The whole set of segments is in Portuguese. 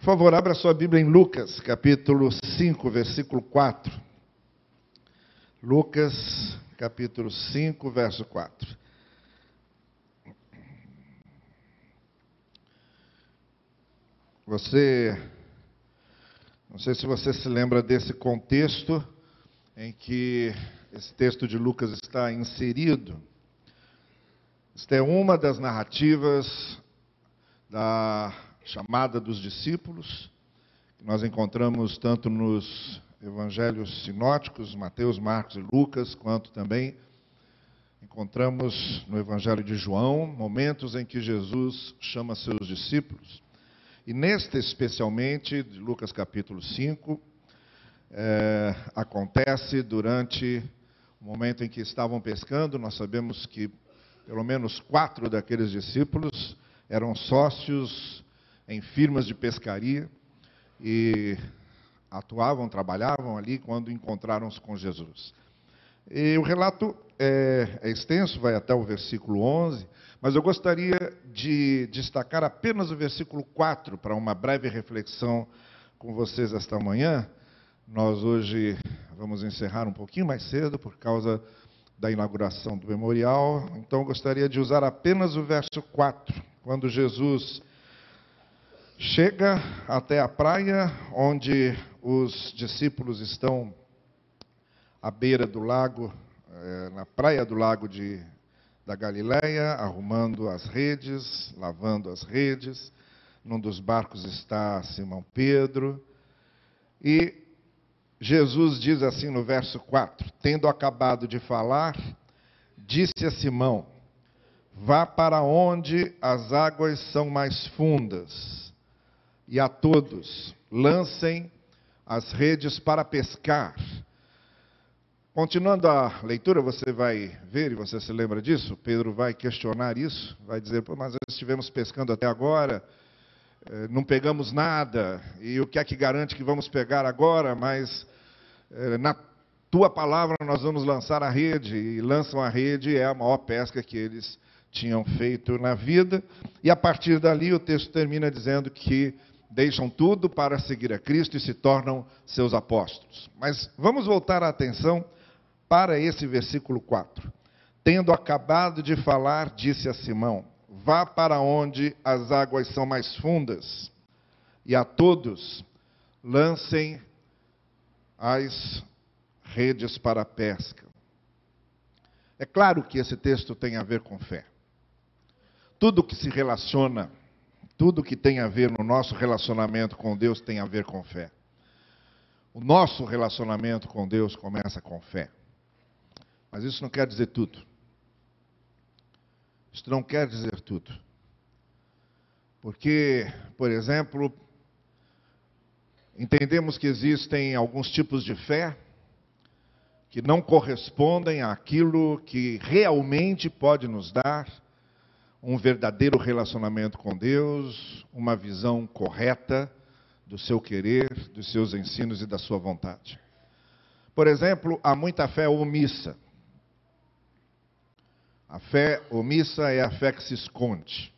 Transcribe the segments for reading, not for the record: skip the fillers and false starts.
Por favor, abra sua Bíblia em Lucas, capítulo 5, versículo 4. Lucas, capítulo 5, verso 4. Não sei se você se lembra desse contexto em que esse texto de Lucas está inserido. Esta é uma das narrativas da chamada dos discípulos, que nós encontramos tanto nos evangelhos sinóticos, Mateus, Marcos e Lucas, quanto também encontramos no evangelho de João, momentos em que Jesus chama seus discípulos. E neste especialmente, de Lucas capítulo 5, acontece durante o momento em que estavam pescando. Nós sabemos que pelo menos 4 daqueles discípulos eram sócios em firmas de pescaria e trabalhavam ali quando encontraram-se com Jesus. E o relato é extenso, vai até o versículo 11, mas eu gostaria de destacar apenas o versículo 4 para uma breve reflexão com vocês esta manhã. Nós hoje vamos encerrar um pouquinho mais cedo por causa da inauguração do memorial, então eu gostaria de usar apenas o verso 4, quando Jesus chega até a praia, onde os discípulos estão à beira do lago, na praia do lago da Galileia, arrumando as redes, lavando as redes. Num dos barcos está Simão Pedro. E Jesus diz assim no verso 4, tendo acabado de falar, disse a Simão, vá para onde as águas são mais fundas, e a todos lancem as redes para pescar. Continuando a leitura, você vai ver, e você se lembra disso, Pedro vai questionar isso, vai dizer, mas nós estivemos pescando até agora, não pegamos nada, e o que é que garante que vamos pegar agora? Mas na tua palavra nós vamos lançar a rede, e lançam a rede, é a maior pesca que eles tinham feito na vida, e a partir dali o texto termina dizendo que deixam tudo para seguir a Cristo e se tornam seus apóstolos. Mas vamos voltar a atenção para esse versículo 4. Tendo acabado de falar, disse a Simão, vá para onde as águas são mais fundas, e a todos lancem as redes para a pesca. É claro que esse texto tem a ver com fé. Tudo que se relaciona, tudo que tem a ver no nosso relacionamento com Deus tem a ver com fé. O nosso relacionamento com Deus começa com fé. Mas isso não quer dizer tudo. Isso não quer dizer tudo. Porque, por exemplo, entendemos que existem alguns tipos de fé que não correspondem àquilo que realmente pode nos dar um verdadeiro relacionamento com Deus, uma visão correta do seu querer, dos seus ensinos e da sua vontade. Por exemplo, há muita fé omissa. A fé omissa é a fé que se esconde,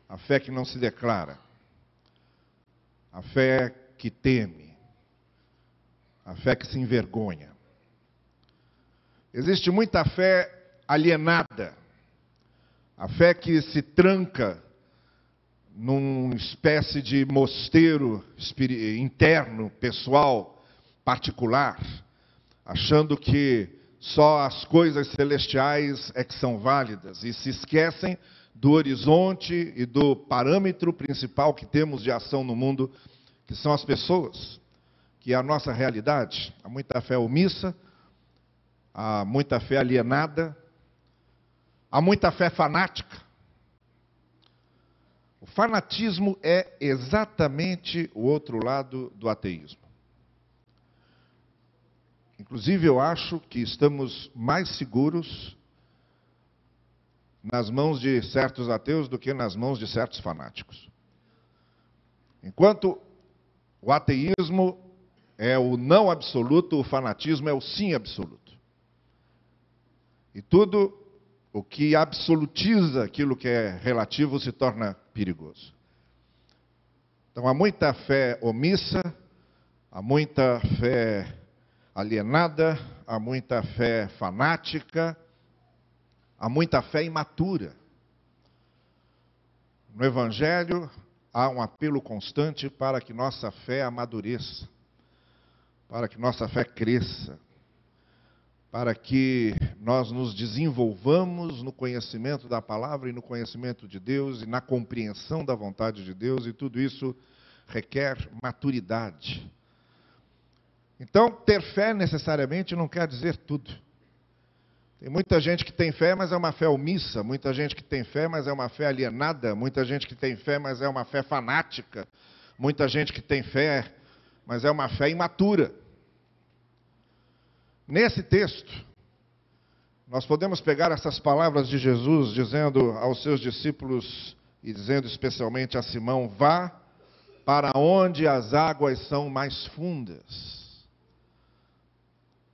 a fé que não se declara, a fé que teme, a fé que se envergonha. Existe muita fé alienada, a fé que se tranca numa espécie de mosteiro interno, pessoal, particular, achando que só as coisas celestiais é que são válidas e se esquecem do horizonte e do parâmetro principal que temos de ação no mundo, que são as pessoas, que é a nossa realidade. Há muita fé omissa, há muita fé alienada, há muita fé fanática. O fanatismo é exatamente o outro lado do ateísmo. Inclusive, eu acho que estamos mais seguros nas mãos de certos ateus do que nas mãos de certos fanáticos. Enquanto o ateísmo é o não absoluto, o fanatismo é o sim absoluto. E tudo o que absolutiza aquilo que é relativo se torna perigoso. Então há muita fé omissa, há muita fé alienada, há muita fé fanática, há muita fé imatura. No Evangelho há um apelo constante para que nossa fé amadureça, para que nossa fé cresça, para que nós nos desenvolvamos no conhecimento da palavra e no conhecimento de Deus e na compreensão da vontade de Deus, e tudo isso requer maturidade. Então, ter fé necessariamente não quer dizer tudo. Tem muita gente que tem fé, mas é uma fé omissa, muita gente que tem fé, mas é uma fé alienada, muita gente que tem fé, mas é uma fé fanática, muita gente que tem fé, mas é uma fé imatura. Nesse texto, nós podemos pegar essas palavras de Jesus, dizendo aos seus discípulos, e dizendo especialmente a Simão: vá para onde as águas são mais fundas,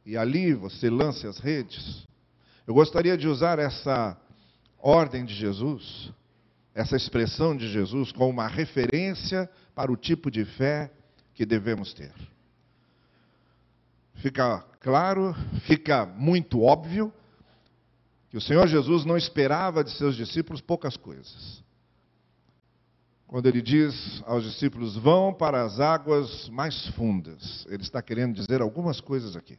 e ali você lance as redes. Eu gostaria de usar essa ordem de Jesus, essa expressão de Jesus, como uma referência para o tipo de fé que devemos ter. Fica claro, fica muito óbvio, que o Senhor Jesus não esperava de seus discípulos poucas coisas. Quando ele diz aos discípulos: vão para as águas mais fundas, ele está querendo dizer algumas coisas aqui.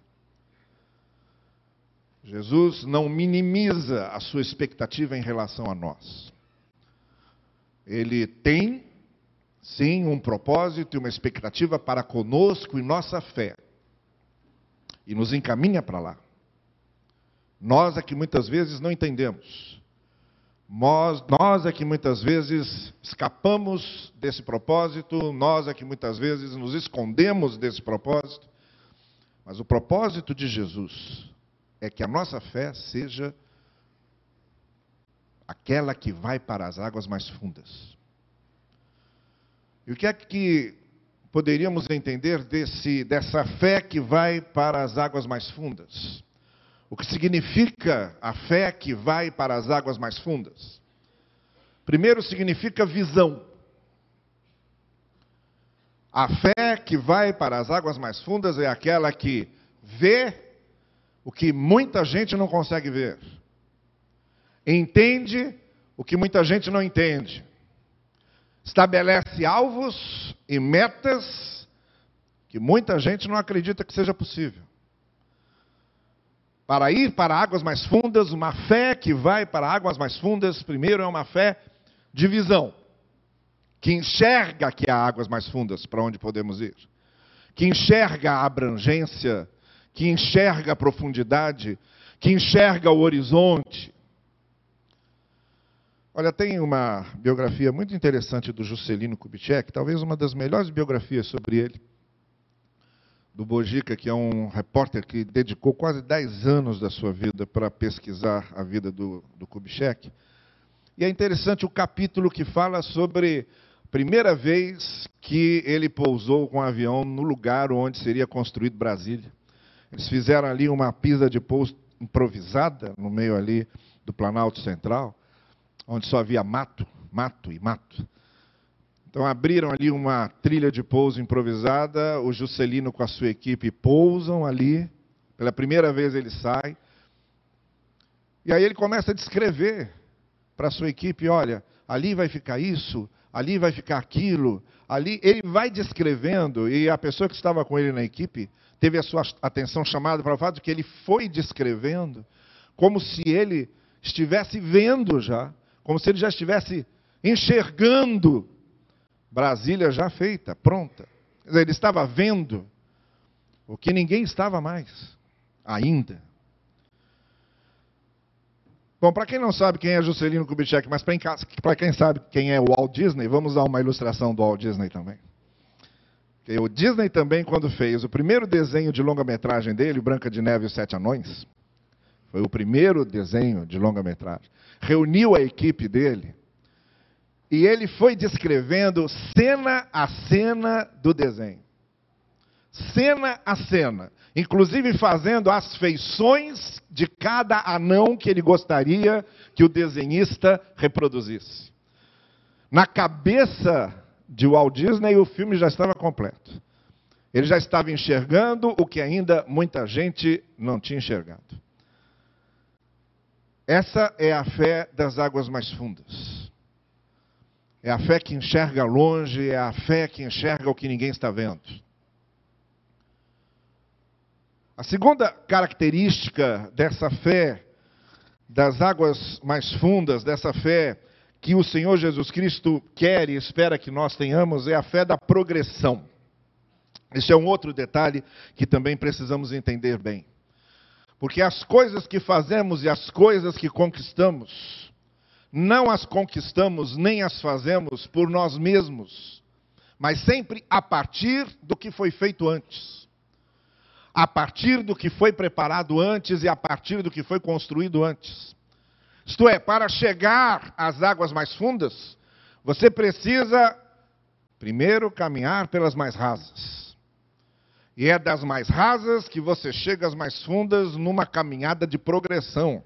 Jesus não minimiza a sua expectativa em relação a nós. Ele tem, sim, um propósito e uma expectativa para conosco e nossa fé. E nos encaminha para lá. Nós é que muitas vezes não entendemos. Nós é que muitas vezes escapamos desse propósito, nós é que muitas vezes nos escondemos desse propósito. Mas o propósito de Jesus é que a nossa fé seja aquela que vai para as águas mais fundas. E o que é que poderíamos entender dessa fé que vai para as águas mais fundas? O que significa a fé que vai para as águas mais fundas? Primeiro, significa visão. A fé que vai para as águas mais fundas é aquela que vê o que muita gente não consegue ver. Entende o que muita gente não entende. Estabelece alvos e metas que muita gente não acredita que seja possível. Para ir para águas mais fundas, uma fé que vai para águas mais fundas, primeiro é uma fé de visão, que enxerga que há águas mais fundas para onde podemos ir, que enxerga a abrangência, que enxerga a profundidade, que enxerga o horizonte. Olha, tem uma biografia muito interessante do Juscelino Kubitschek, talvez uma das melhores biografias sobre ele, do Bojica, que é um repórter que dedicou quase 10 anos da sua vida para pesquisar a vida do Kubitschek. E é interessante o capítulo que fala sobre a primeira vez que ele pousou com um avião no lugar onde seria construído Brasília. Eles fizeram ali uma pista de pouso improvisada, no meio ali do Planalto Central, onde só havia mato e mato. Então abriram ali uma trilha de pouso improvisada, o Juscelino com a sua equipe pousam ali, pela primeira vez ele sai, e aí ele começa a descrever para a sua equipe: olha, ali vai ficar isso, ali vai ficar aquilo, ali. Ele vai descrevendo, e a pessoa que estava com ele na equipe teve a sua atenção chamada para o fato de que ele foi descrevendo como se ele estivesse vendo já, como se ele já estivesse enxergando Brasília já feita, pronta. Quer dizer, ele estava vendo o que ninguém estava mais, ainda. Bom, para quem não sabe quem é Juscelino Kubitschek, mas para quem sabe quem é o Walt Disney, vamos dar uma ilustração do Walt Disney também. O Disney também, quando fez o primeiro desenho de longa-metragem dele, Branca de Neve e os Sete Anões, foi o primeiro desenho de longa-metragem, reuniu a equipe dele, e ele foi descrevendo cena a cena do desenho. Cena a cena. Inclusive fazendo as feições de cada anão que ele gostaria que o desenhista reproduzisse. Na cabeça de Walt Disney, o filme já estava completo. Ele já estava enxergando o que ainda muita gente não tinha enxergado. Essa é a fé das águas mais fundas. É a fé que enxerga longe, é a fé que enxerga o que ninguém está vendo. A segunda característica dessa fé das águas mais fundas, dessa fé que o Senhor Jesus Cristo quer e espera que nós tenhamos, é a fé da progressão. Esse é um outro detalhe que também precisamos entender bem. Porque as coisas que fazemos e as coisas que conquistamos, não as conquistamos nem as fazemos por nós mesmos, mas sempre a partir do que foi feito antes. A partir do que foi preparado antes e a partir do que foi construído antes. Isto é, para chegar às águas mais fundas, você precisa, primeiro, caminhar pelas mais rasas. E é das mais rasas que você chega às mais fundas numa caminhada de progressão,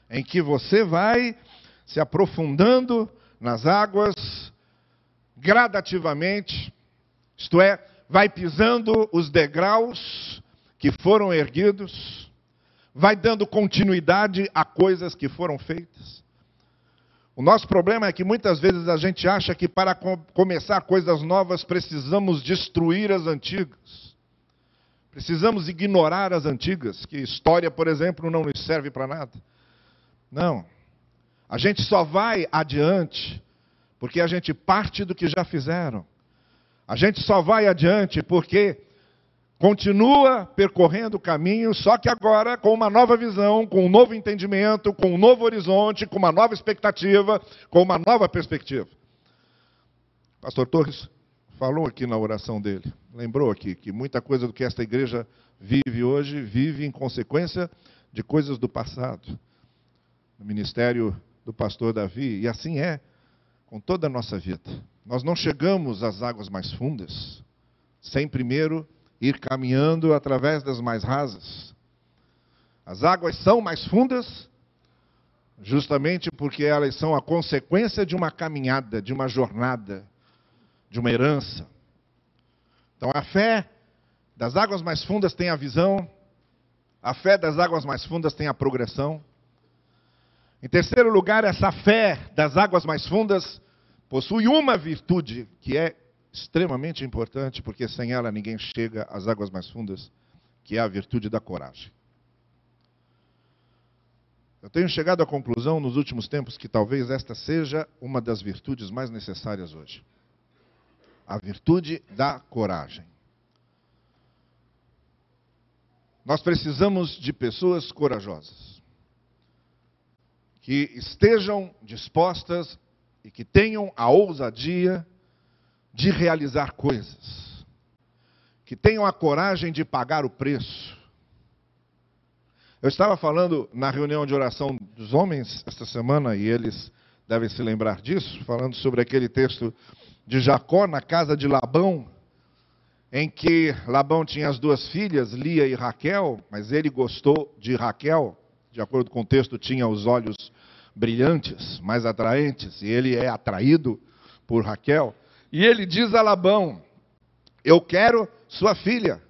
em que você vai se aprofundando nas águas gradativamente, isto é, vai pisando os degraus que foram erguidos, vai dando continuidade a coisas que foram feitas. O nosso problema é que muitas vezes a gente acha que para começar coisas novas precisamos destruir as antigas. Precisamos ignorar as antigas, que história, por exemplo, não nos serve para nada. Não. A gente só vai adiante porque a gente parte do que já fizeram. A gente só vai adiante porque continua percorrendo o caminho, só que agora com uma nova visão, com um novo entendimento, com um novo horizonte, com uma nova expectativa, com uma nova perspectiva. Pastor Torres falou aqui na oração dele, lembrou aqui que muita coisa do que esta igreja vive hoje, vive em consequência de coisas do passado. No ministério do pastor Davi, e assim é com toda a nossa vida. Nós não chegamos às águas mais fundas sem primeiro ir caminhando através das mais rasas. As águas são mais fundas justamente porque elas são a consequência de uma caminhada, de uma jornada, de uma herança. Então a fé das águas mais fundas tem a visão, a fé das águas mais fundas tem a progressão. Em terceiro lugar, essa fé das águas mais fundas possui uma virtude que é extremamente importante, porque sem ela ninguém chega às águas mais fundas, que é a virtude da coragem. Eu tenho chegado à conclusão nos últimos tempos que talvez esta seja uma das virtudes mais necessárias hoje. A virtude da coragem. Nós precisamos de pessoas corajosas, que estejam dispostas e que tenham a ousadia de realizar coisas, que tenham a coragem de pagar o preço. Eu estava falando na reunião de oração dos homens esta semana, e eles devem se lembrar disso, falando sobre aquele texto de Jacó na casa de Labão, em que Labão tinha as duas filhas, Lia e Raquel, mas ele gostou de Raquel, de acordo com o texto, tinha os olhos brilhantes, mais atraentes, e ele é atraído por Raquel. E ele diz a Labão, eu quero sua filha.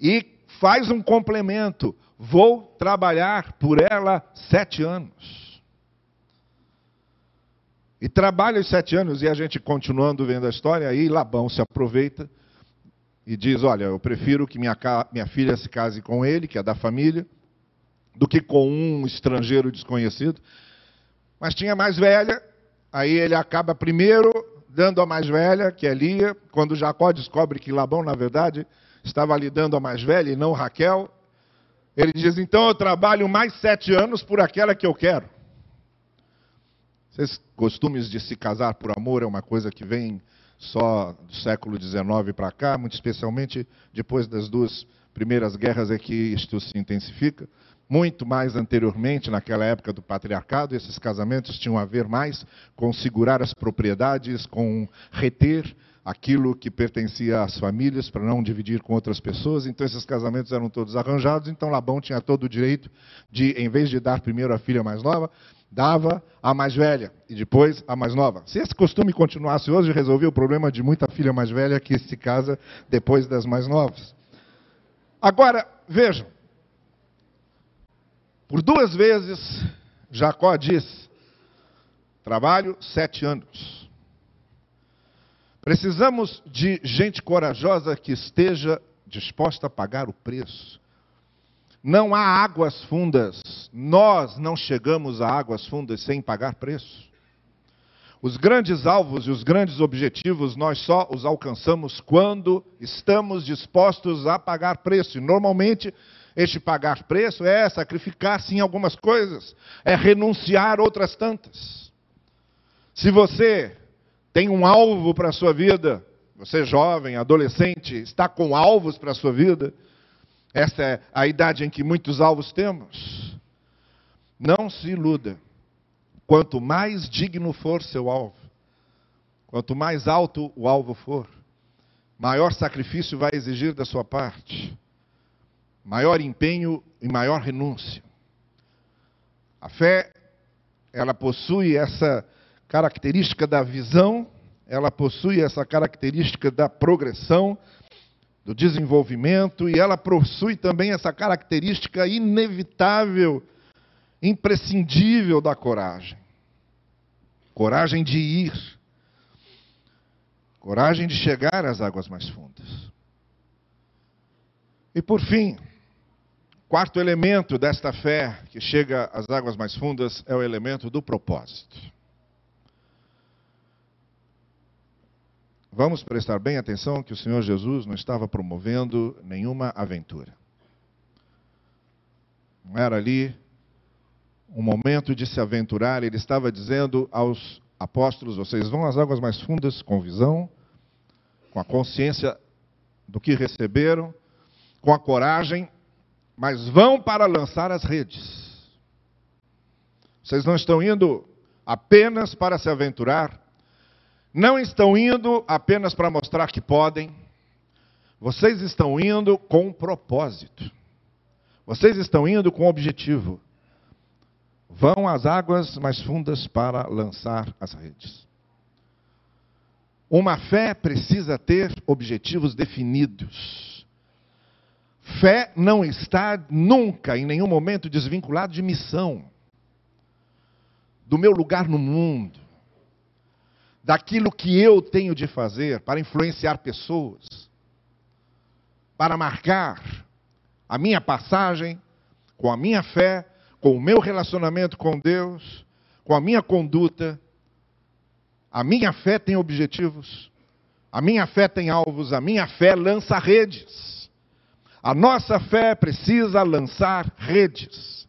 E faz um complemento, vou trabalhar por ela 7 anos. E trabalha os 7 anos, e a gente continuando vendo a história, aí Labão se aproveita e diz, olha, eu prefiro que minha filha se case com ele, que é da família, do que com um estrangeiro desconhecido. Mas tinha mais velha, aí ele acaba primeiro dando a mais velha, que é Lia. Quando Jacó descobre que Labão, na verdade, estava lhe dando a mais velha e não Raquel, ele diz, então eu trabalho mais 7 anos por aquela que eu quero. Esses costumes de se casar por amor é uma coisa que vem só do século XIX para cá, muito especialmente depois das 2 primeiras guerras é que isto se intensifica. Muito mais anteriormente, naquela época do patriarcado, esses casamentos tinham a ver mais com segurar as propriedades, com reter aquilo que pertencia às famílias, para não dividir com outras pessoas. Então esses casamentos eram todos arranjados, então Labão tinha todo o direito de, em vez de dar primeiro a filha mais nova, Dava a mais velha e depois a mais nova. Se esse costume continuasse hoje, resolvia o problema de muita filha mais velha que se casa depois das mais novas. Agora, vejam. Por 2 vezes, Jacó diz, trabalho 7 anos. Precisamos de gente corajosa que esteja disposta a pagar o preço. Não há águas fundas. Nós não chegamos a águas fundas sem pagar preço. Os grandes alvos e os grandes objetivos, nós só os alcançamos quando estamos dispostos a pagar preço. E normalmente, este pagar preço é sacrificar-se em algumas coisas, é renunciar outras tantas. Se você tem um alvo para a sua vida, você jovem, adolescente, está com alvos para a sua vida, essa é a idade em que muitos alvos temos. Não se iluda. Quanto mais digno for seu alvo, quanto mais alto o alvo for, maior sacrifício vai exigir da sua parte, maior empenho e maior renúncia. A fé, ela possui essa característica da visão, ela possui essa característica da progressão, do desenvolvimento, e ela possui também essa característica inevitável, imprescindível da coragem. Coragem de ir. Coragem de chegar às águas mais fundas. E por fim, 4º elemento desta fé que chega às águas mais fundas é o elemento do propósito. Vamos prestar bem atenção que o Senhor Jesus não estava promovendo nenhuma aventura. Não era ali um momento de se aventurar, ele estava dizendo aos apóstolos, vocês vão às águas mais fundas com visão, com a consciência do que receberam, com a coragem, mas vão para lançar as redes. Vocês não estão indo apenas para se aventurar, não estão indo apenas para mostrar que podem, vocês estão indo com um propósito. Vocês estão indo com um objetivo. Vão às águas mais fundas para lançar as redes. Uma fé precisa ter objetivos definidos. Fé não está nunca, em nenhum momento, desvinculado de missão. Do meu lugar no mundo. Daquilo que eu tenho de fazer para influenciar pessoas. Para marcar a minha passagem com a minha fé, com o meu relacionamento com Deus, com a minha conduta. A minha fé tem objetivos, a minha fé tem alvos, a minha fé lança redes. A nossa fé precisa lançar redes.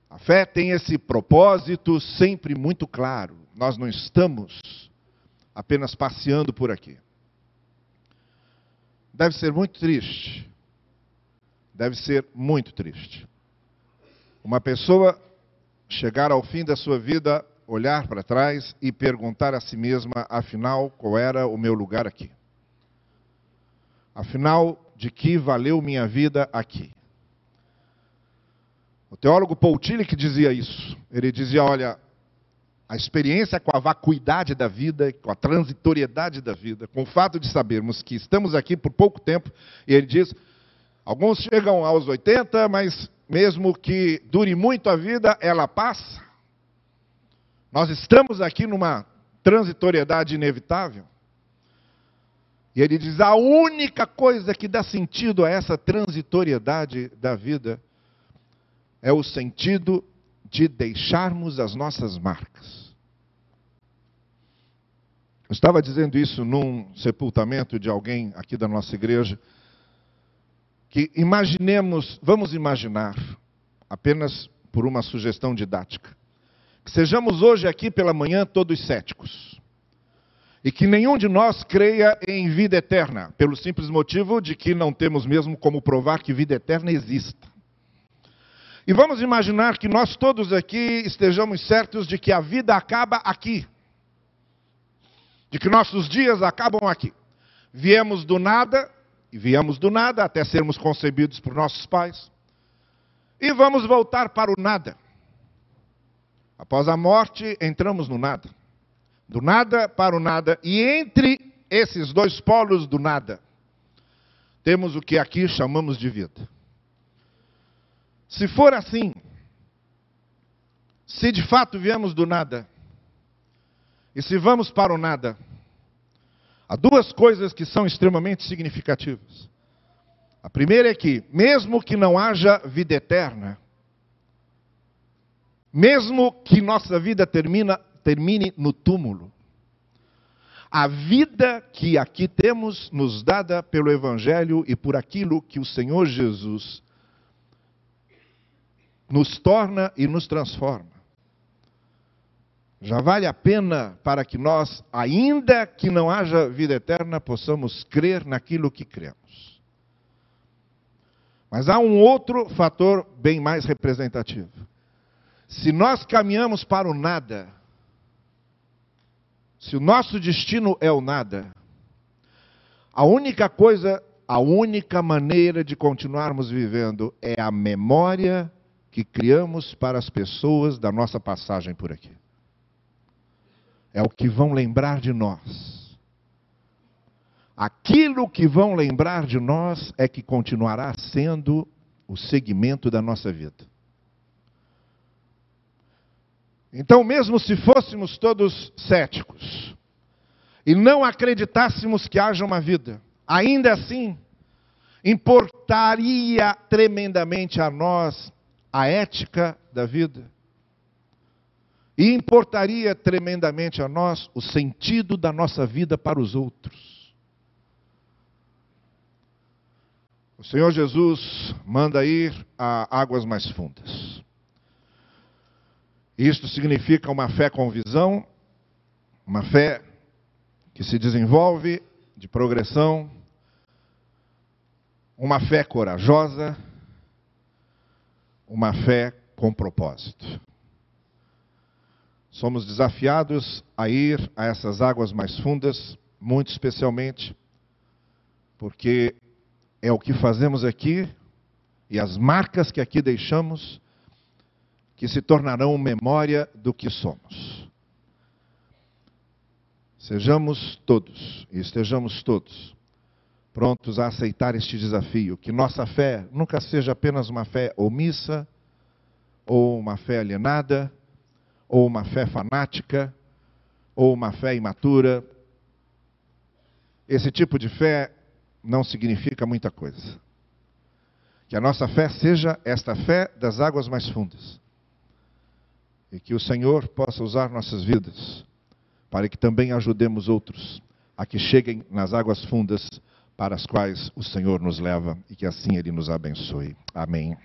A fé tem esse propósito sempre muito claro. Nós não estamos apenas passeando por aqui. Deve ser muito triste. Deve ser muito triste. Uma pessoa chegar ao fim da sua vida, olhar para trás e perguntar a si mesma, afinal, qual era o meu lugar aqui? Afinal, de que valeu minha vida aqui? O teólogo Paul Tillich dizia isso. Ele dizia, olha, a experiência com a vacuidade da vida, com a transitoriedade da vida, com o fato de sabermos que estamos aqui por pouco tempo, e ele diz, alguns chegam aos 80, mas mesmo que dure muito a vida, ela passa. Nós estamos aqui numa transitoriedade inevitável. E ele diz, a única coisa que dá sentido a essa transitoriedade da vida é o sentido de deixarmos as nossas marcas. Eu estava dizendo isso num sepultamento de alguém aqui da nossa igreja, que imaginemos, vamos imaginar, apenas por uma sugestão didática, que sejamos hoje aqui pela manhã todos céticos. E que nenhum de nós creia em vida eterna, pelo simples motivo de que não temos mesmo como provar que vida eterna exista. E vamos imaginar que nós todos aqui estejamos certos de que a vida acaba aqui. De que nossos dias acabam aqui. Viemos do nada, e viemos do nada até sermos concebidos por nossos pais. E vamos voltar para o nada. Após a morte, entramos no nada. Do nada para o nada. E entre esses dois polos do nada, temos o que aqui chamamos de vida. Se for assim, se de fato viemos do nada, e se vamos para o nada, há duas coisas que são extremamente significativas. A primeira é que, mesmo que não haja vida eterna, mesmo que nossa vida termine no túmulo, a vida que aqui temos nos dada pelo Evangelho e por aquilo que o Senhor Jesus nos torna e nos transforma, já vale a pena para que nós, ainda que não haja vida eterna, possamos crer naquilo que cremos. Mas há um outro fator bem mais representativo. Se nós caminhamos para o nada, se o nosso destino é o nada, a única maneira de continuarmos vivendo é a memória que criamos para as pessoas da nossa passagem por aqui. É o que vão lembrar de nós. Aquilo que vão lembrar de nós é que continuará sendo o segmento da nossa vida. Então, mesmo se fôssemos todos céticos e não acreditássemos que haja uma vida, ainda assim, importaria tremendamente a nós a ética da vida. E importaria tremendamente a nós o sentido da nossa vida para os outros. O Senhor Jesus manda ir a águas mais fundas. Isto significa uma fé com visão, uma fé que se desenvolve de progressão, uma fé corajosa, uma fé com propósito. Somos desafiados a ir a essas águas mais fundas, muito especialmente porque é o que fazemos aqui e as marcas que aqui deixamos que se tornarão memória do que somos. Sejamos todos e estejamos todos prontos a aceitar este desafio, que nossa fé nunca seja apenas uma fé omissa, ou uma fé alienada, ou uma fé fanática, ou uma fé imatura. Esse tipo de fé não significa muita coisa. Que a nossa fé seja esta fé das águas mais fundas. E que o Senhor possa usar nossas vidas para que também ajudemos outros a que cheguem nas águas fundas para as quais o Senhor nos leva e que assim Ele nos abençoe. Amém.